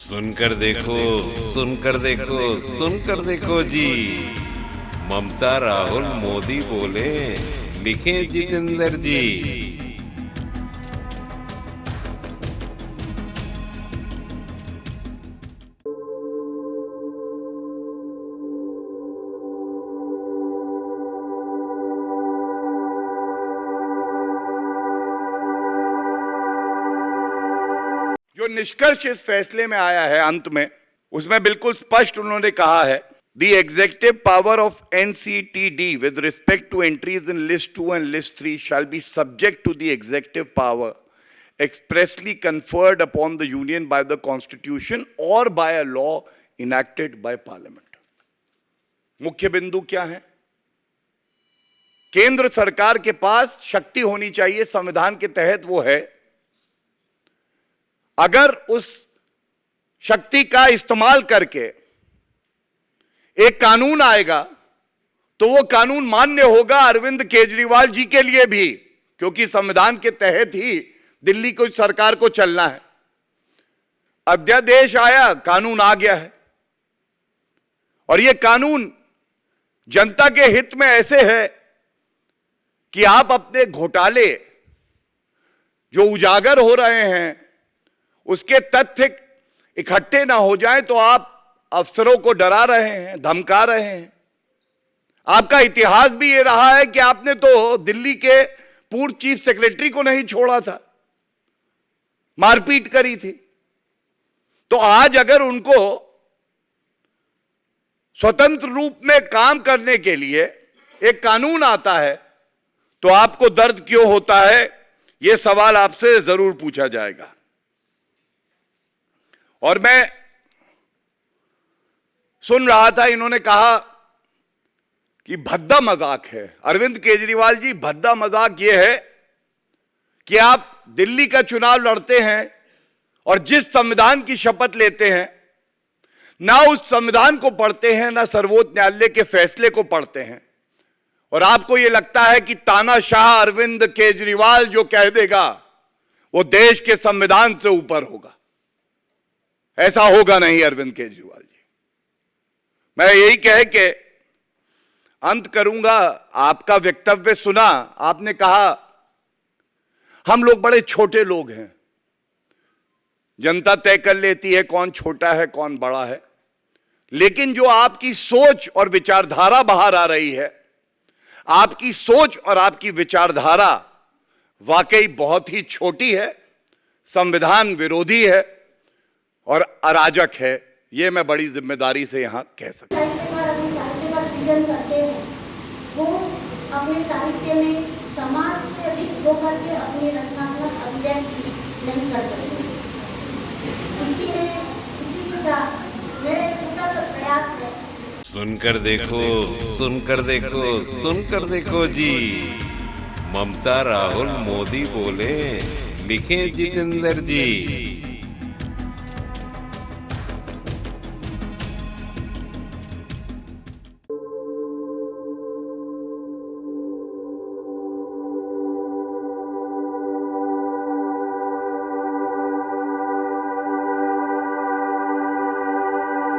सुनकर देखो, सुनकर देखो, सुनकर देखो जी। ममता राहुल मोदी बोले, लिखे जितेंद्र जी। जो निष्कर्ष इस फैसले में आया है अंत में, उसमें बिल्कुल स्पष्ट उन्होंने कहा है, the executive power of NCTD with respect to entries in list 2 and list 3 shall be subject to the executive power expressly conferred upon the union by the constitution or by a law enacted by parliament. मुख्य बिंदु क्या है? केंद्र सरकार के पास शक्ति होनी चाहिए, संविधान के तहत वो है। अगर उस शक्ति का इस्तेमाल करके एक कानून आएगा तो वो कानून मान्य होगा अरविंद केजरीवाल जी के लिए भी, क्योंकि संविधान के तहत ही दिल्ली को सरकार को चलना है। अध्यादेश आया, कानून आ गया है, और यह कानून जनता के हित में ऐसे है कि आप अपने घोटाले जो उजागर हो रहे हैं उसके तथ्य इकट्ठे ना हो जाएं तो आप अफसरों को डरा रहे हैं, धमका रहे हैं। आपका इतिहास भी ये रहा है कि आपने तो दिल्ली के पूर्व चीफ सेक्रेटरी को नहीं छोड़ा था, मारपीट करी थी। तो आज अगर उनको स्वतंत्र रूप में काम करने के लिए एक कानून आता है तो आपको दर्द क्यों होता है, यह सवाल आपसे जरूर पूछा जाएगा। और मैं सुन रहा था, इन्होंने कहा कि भद्दा मजाक है। अरविंद केजरीवाल जी, भद्दा मजाक यह है कि आप दिल्ली का चुनाव लड़ते हैं और जिस संविधान की शपथ लेते हैं, ना उस संविधान को पढ़ते हैं, ना सर्वोच्च न्यायालय के फैसले को पढ़ते हैं, और आपको यह लगता है कि तानाशाह अरविंद केजरीवाल जो कह देगा वो देश के संविधान से ऊपर होगा। ऐसा होगा नहीं अरविंद केजरीवाल जी। मैं यही कह के अंत करूंगा। आपका वक्तव्य सुना, आपने कहा हम लोग बड़े छोटे लोग हैं, जनता तय कर लेती है कौन छोटा है कौन बड़ा है। लेकिन जो आपकी सोच और विचारधारा बाहर आ रही है, आपकी सोच और आपकी विचारधारा वाकई बहुत ही छोटी है, संविधान विरोधी है और अराजक है। यह मैं बड़ी जिम्मेदारी से यहां कह सकता हूं। वो अपने साहित्य में समाज से अधिक होकर के अपनी रचनात्मक अभिव्यक्ति नहीं कर सकते। इसी के साथ मेरा एक छोटा सा प्रयास है। सुनकर देखो, सुनकर देखो, सुनकर देखो जी। ममता राहुल मोदी बोले, लिखे जितेंद्र जी।